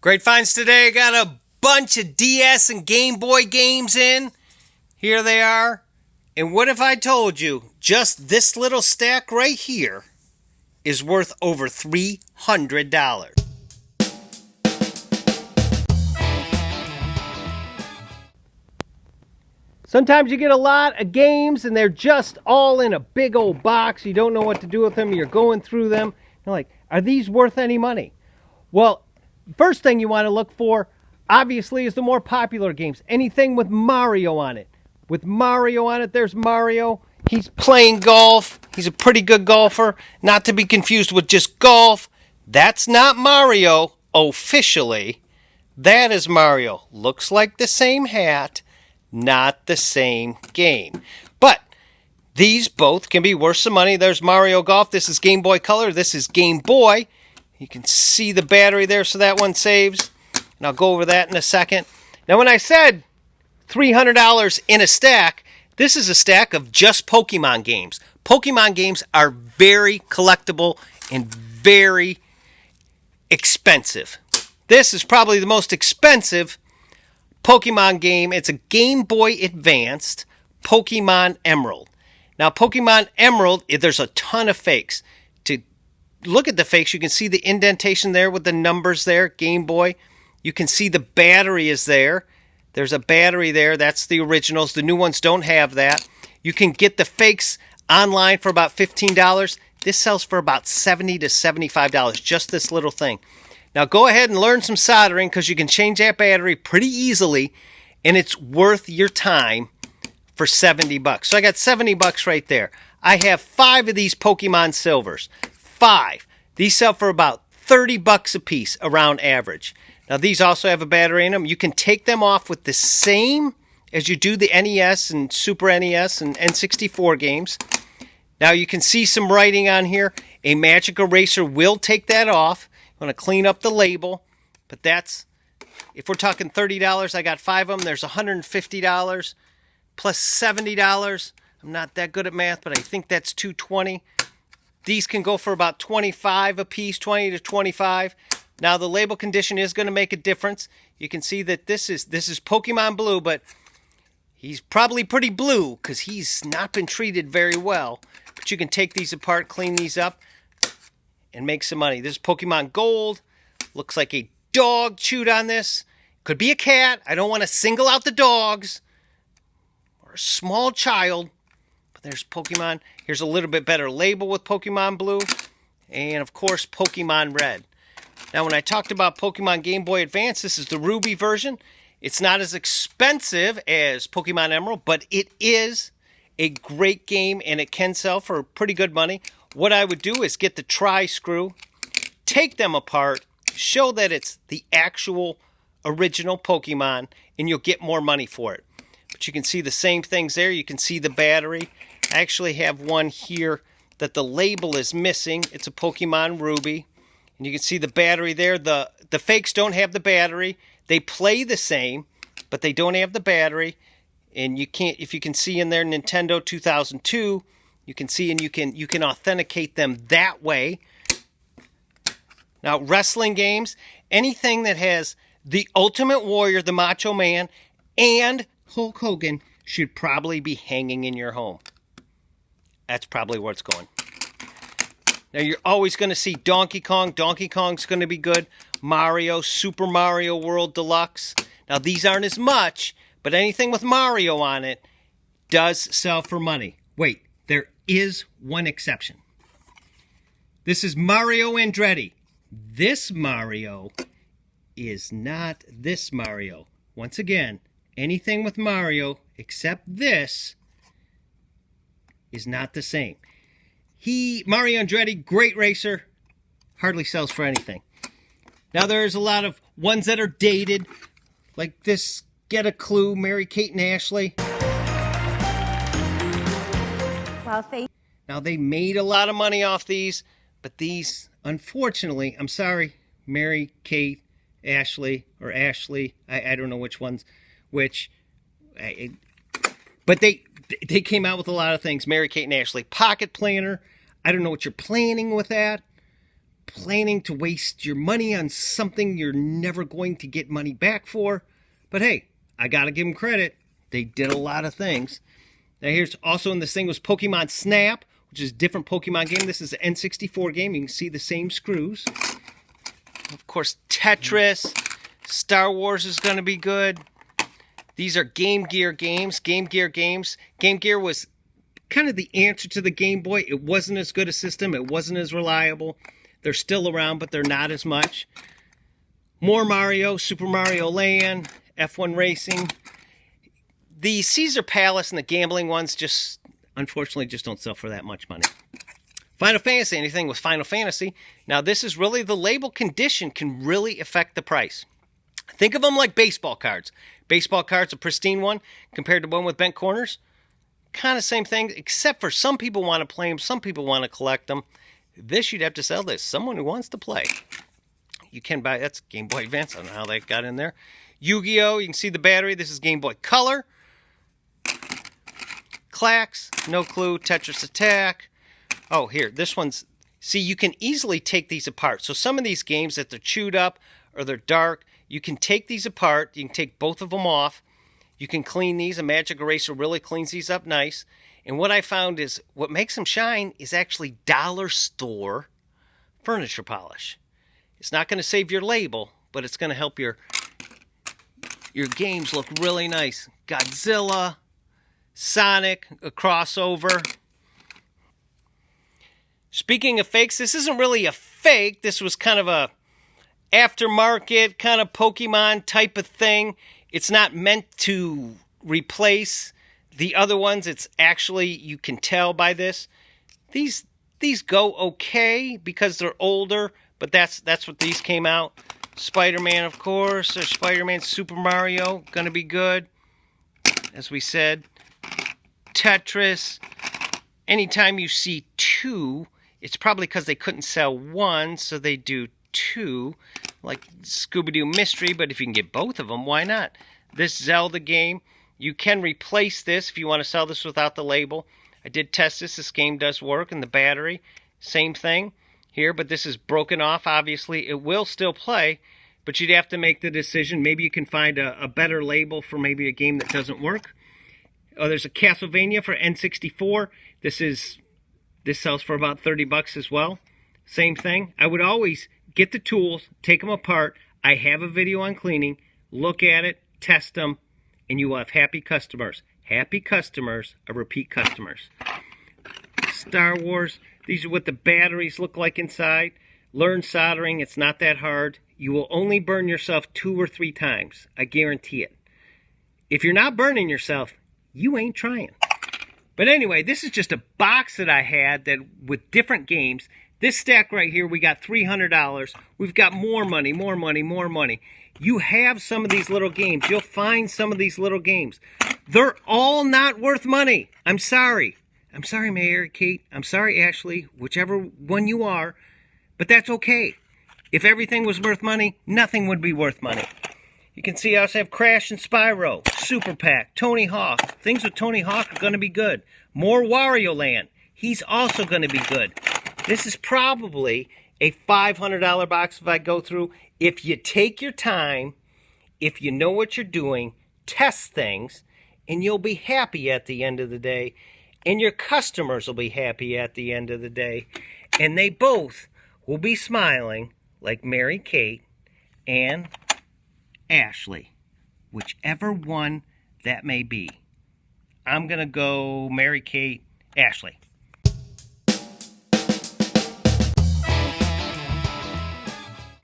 Great finds today. Got a bunch of DS and Game Boy games in. Here they are. And what if I told you just this little stack right here is worth over $300? Sometimes you get a lot of games and they're just all in a big old box. You don't know what to do with them. You're going through them. You're like, are these worth any money? Well, first thing you want to look for, obviously, is the more popular games. Anything with Mario on it. With Mario on it, there's Mario. He's playing golf. He's a pretty good golfer. Not to be confused with just golf. That's not Mario officially. That is Mario. Looks like the same hat. Not the same game. But these both can be worth some money. There's Mario Golf. This is Game Boy Color. This is Game Boy. You can see the battery there, so that one saves. And I'll go over that in a second. Now, when I said $300 in a stack, this is a stack of just Pokemon games. Pokemon games are very collectible and very expensive. This is probably the most expensive Pokemon game. It's a Game Boy Advanced Pokemon Emerald. Now, Pokemon Emerald, there's a ton of fakes. To look at the fakes, you can see the indentation there with the numbers there, Game Boy. You can see the battery is there. There's a battery there. That's the originals. The new ones don't have that. You can get the fakes online for about $15. This sells for about $70 to $75, just this little thing. Now, go ahead and learn some soldering because you can change that battery pretty easily, and it's worth your time for $70. So I got $70 right there. I have 5 of these Pokemon Silvers. 5. These sell for about $30 a piece, around average. Now, these also have a battery in them. You can take them off with the same as you do the NES and Super NES and N64 games. Now, you can see some writing on here. A magic eraser will take that off. I'm going to clean up the label, but that's, if we're talking $30, I got 5 of them. There's $150 plus $70. I'm not that good at math, but I think that's $220. These can go for about $25 a piece, $20 to $25. Now, the label condition is going to make a difference. You can see that this is Pokemon Blue, but he's probably pretty blue because he's not been treated very well. But you can take these apart, clean these up, and make some money. This is Pokemon Gold. Looks like a dog chewed on this. Could be a cat. I don't want to single out the dogs. Or a small child. But there's Pokemon. Here's a little bit better label with Pokemon Blue. And, of course, Pokemon Red. Now, when I talked about Pokemon Game Boy Advance, this is the Ruby version. It's not as expensive as Pokemon Emerald, but it is a great game, and it can sell for pretty good money. What I would do is get the tri-screw, take them apart, show that it's the actual original Pokemon, and you'll get more money for it. But you can see the same things there. You can see the battery. I actually have one here that the label is missing. It's a Pokemon Ruby. And you can see the battery there. The fakes don't have the battery. They play the same, but they don't have the battery. And you can't, if you can see in there, Nintendo 2002, you can see, and you can authenticate them that way. Now, wrestling games, anything that has the Ultimate Warrior, the Macho Man, and Hulk Hogan should probably be hanging in your home. That's probably where it's going. Now, you're always going to see Donkey Kong. Donkey Kong's going to be good. Mario, Super Mario World Deluxe. Now, these aren't as much, but anything with Mario on it does sell for money. Wait, there is one exception. This is Mario Andretti. This Mario is not this Mario. Once again, anything with Mario except this is not the same. Mario Andretti, great racer, hardly sells for anything. Now, there's a lot of ones that are dated, like this Get a Clue, Mary-Kate and Ashley. Now, they made a lot of money off these, but these, unfortunately, I'm sorry, Mary-Kate, Ashley, or Ashley, I don't know which one's which, but they came out with a lot of things. Mary-Kate and Ashley Pocket Planner. I don't know what you're planning with that, planning to waste your money on something you're never going to get money back for. But hey, I gotta give them credit. They did a lot of things. Now here's also in this thing was Pokemon Snap, which is a different Pokemon game. This is an N64 game. You can see the same screws. Of course, Tetris. Star Wars is going to be good. These are Game Gear games. Game Gear games. Game Gear was kind of the answer to the Game Boy. It wasn't as good a system. It wasn't as reliable. They're still around, but they're not as much. More Mario, Super Mario Land, F1 Racing. The Caesar Palace and the gambling ones just, unfortunately, just don't sell for that much money. Final Fantasy, anything with Final Fantasy. Now, this is really, the label condition can really affect the price. Think of them like baseball cards. Baseball cards, a pristine one, compared to one with bent corners. Kind of same thing, except for some people want to play them, some people want to collect them. This, you'd have to sell this. Someone who wants to play. You can buy, that's Game Boy Advance. I don't know how that got in there. Yu-Gi-Oh! You can see the battery. This is Game Boy Color. Clax, no clue. Tetris Attack. Oh, here, this one's, see, you can easily take these apart. So some of these games that they're chewed up or they're dark, you can take these apart. You can take both of them off. You can clean these. A magic eraser really cleans these up nice. And what I found is what makes them shine is actually dollar store furniture polish. It's not going to save your label, but it's going to help your games look really nice. Godzilla, Sonic, a crossover. Speaking of fakes, this isn't really a fake. This was kind of a aftermarket kind of Pokemon type of thing. It's not meant to replace the other ones. It's actually, you can tell by this. These go okay because they're older, but that's what these came out. Spider-Man, of course. There's Spider-Man, Super Mario, gonna be good. As we said. Tetris. Anytime you see two, it's probably because they couldn't sell one, so they do two. Like Scooby-Doo Mystery, but if you can get both of them, why not? This Zelda game, you can replace this if you want to sell this without the label. I did test this. This game does work, and the battery, same thing here, but this is broken off, obviously. It will still play, but you'd have to make the decision. Maybe you can find a better label for maybe a game that doesn't work. Oh, there's a Castlevania for N64. This sells for about 30 bucks as well. Same thing. I would always get the tools, take them apart. I have a video on cleaning. Look at it, test them, and you will have happy customers. Happy customers are repeat customers. Star Wars. These are what the batteries look like inside. Learn soldering. It's not that hard. You will only burn yourself 2 or 3 times. I guarantee it. If you're not burning yourself, you ain't trying. But anyway, this is just a box that I had that with different games. This stack right here, we got $300. We've got more money, more money, more money. You have some of these little games. You'll find some of these little games. They're all not worth money. I'm sorry. I'm sorry, Mary Kate. I'm sorry, Ashley. Whichever one you are. But that's okay. If everything was worth money, nothing would be worth money. You can see I also have Crash and Spyro, Super Pack, Tony Hawk. Things with Tony Hawk are going to be good. More Wario Land. He's also going to be good. This is probably a $500 box if I go through. If you take your time, if you know what you're doing, test things, and you'll be happy at the end of the day. And your customers will be happy at the end of the day. And they both will be smiling like Mary Kate and Ashley, whichever one that may be. I'm going to go Mary Kate, Ashley.